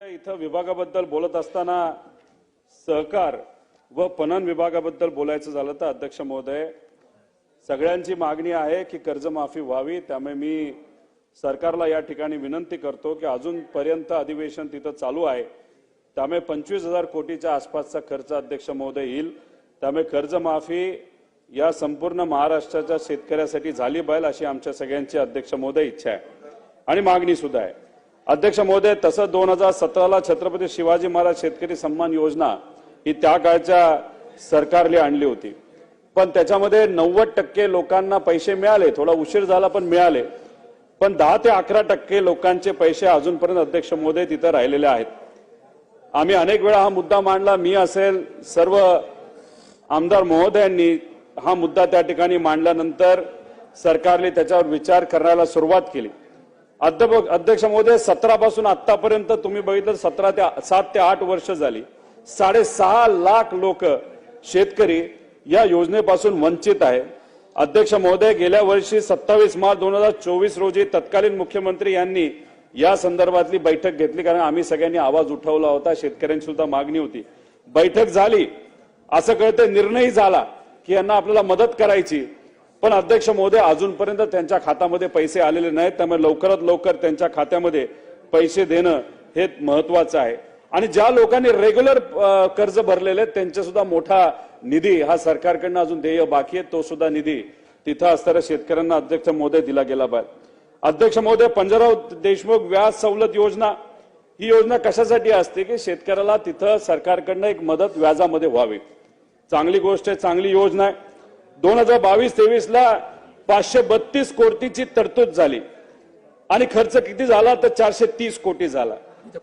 इथं विभागाबद्दल बोलत असताना सहकार व पणन विभागाबद्दल बोलायचं झालं तर अध्यक्ष महोदय, सगळ्यांची मागणी आहे की कर्जमाफी व्हावी। त्यामुळे मी सरकारला या ठिकाणी विनंती करतो की अजूनपर्यंत अधिवेशन तिथं चालू आहे, त्यामुळे 25,000 कोटीच्या आसपासचा खर्च अध्यक्ष महोदय येईल। त्यामुळे कर्जमाफी या संपूर्ण महाराष्ट्राच्या शेतकऱ्यासाठी झाली पाहिजे अशी आमच्या सगळ्यांची अध्यक्ष महोदय इच्छा आहे आणि मागणी सुद्धा आहे। अध्यक्ष महोदय, तसं 2017ला छत्रपती शिवाजी महाराज शेतकरी सन्मान योजना ही त्या काळच्या सरकारने आणली होती, पण त्याच्यामध्ये 90% लोकांना पैसे मिळाले, थोडा उशीर झाला पण मिळाले, पण 10 ते 11% लोकांचे पैसे अजूनपर्यंत अध्यक्ष महोदय तिथे राहिलेले आहेत। आम्ही अनेक वेळा हा मुद्दा मांडला, मी असेल सर्व आमदार महोदयांनी हा मुद्दा त्या ठिकाणी मांडल्यानंतर सरकारने त्याच्यावर विचार करायला सुरुवात केली। अध्यक्ष महोदय, 17 पासून आतापर्यंत तुम्ही बघितलं 7 ते 8 वर्ष झाली, 6.5 लाख लोक शेतकरी या योजनेपासून वंचित आहे। अध्यक्ष महोदय, गेल्या वर्षी 27 मार्च 2024 रोजी तत्कालीन मुख्यमंत्री यांनी या संदर्भातली बैठक घेतली, कारण आम्ही सगळ्यांनी आवाज उठवला होता, शेतकऱ्यांची सुद्धा मागणी होती। बैठक झाली, असं कळतं निर्णय झाला की यांना आपल्याला मदत करायची, पण अध्यक्ष महोदय अजूनपर्यंत त्यांच्या खात्यामध्ये पैसे आलेले नाहीत। त्यामुळे लवकरात लवकर त्यांच्या खात्यामध्ये पैसे देणं हे महत्त्वाचं आहे। आणि ज्या लोकांनी रेग्युलर कर्ज भरलेले त्यांचा सुद्धा मोठा निधी हा सरकारकडून अजून देय बाकी आहे, तो सुद्धा निधी तिथं असणाऱ्या शेतकऱ्यांना अध्यक्ष महोदय दिला गेला पाहिजे। अध्यक्ष महोदय, पंजाबराव देशमुख व्याज सवलत योजना ही योजना कशासाठी असते की शेतकऱ्याला तिथं सरकारकडून एक मदत व्याजामध्ये व्हावी। चांगली गोष्ट आहे, चांगली योजना आहे। 2022-23 ला 532 कोटीची तरतूद झाली आणि खर्च किती झाला तर 430 कोटी झाला।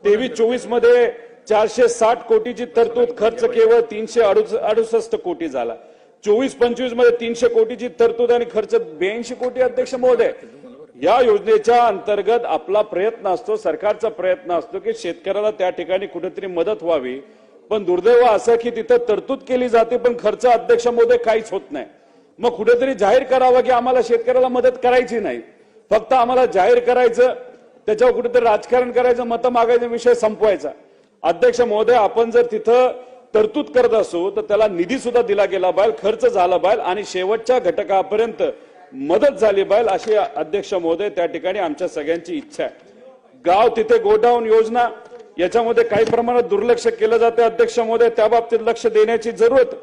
23-24 मध्ये 460 कोटीची तरतूद, खर्च केवळ 368 कोटी झाला। 24-25 मध्ये 300 कोटीची तरतूद आणि खर्च 82 कोटी। अध्यक्ष महोदय, या योजनेच्या अंतर्गत आपला प्रयत्न असतो, सरकारचा प्रयत्न असतो की शेतकऱ्याला त्या ठिकाणी कुठेतरी मदत व्हावी, पण दुर्दैव असं की तिथं तरतूद केली जाते पण खर्च अध्यक्ष महोदय काहीच होत नाही। मग कुठेतरी जाहीर करावं की आम्हाला शेतकऱ्याला मदत करायची नाही, फक्त आम्हाला जाहीर करायचं, त्याच्यावर कुठेतरी राजकारण करायचं, मतं मागायचा, विषय संपवायचा। अध्यक्ष महोदय, आपण जर तिथं तरतूद करत असू तर त्याला निधी सुद्धा दिला गेला पाहिजे, खर्च झाला पाहिजे आणि शेवटच्या घटकापर्यंत मदत झाली पाहिजे अशी अध्यक्ष महोदय त्या ठिकाणी आमच्या सगळ्यांची इच्छा आहे। गाव तिथे गोडाऊन योजना याच्यामध्ये काही प्रमाणात दुर्लक्ष केलं जाते। अध्यक्ष महोदय, त्या बाबतीत लक्ष देण्याची जरूरत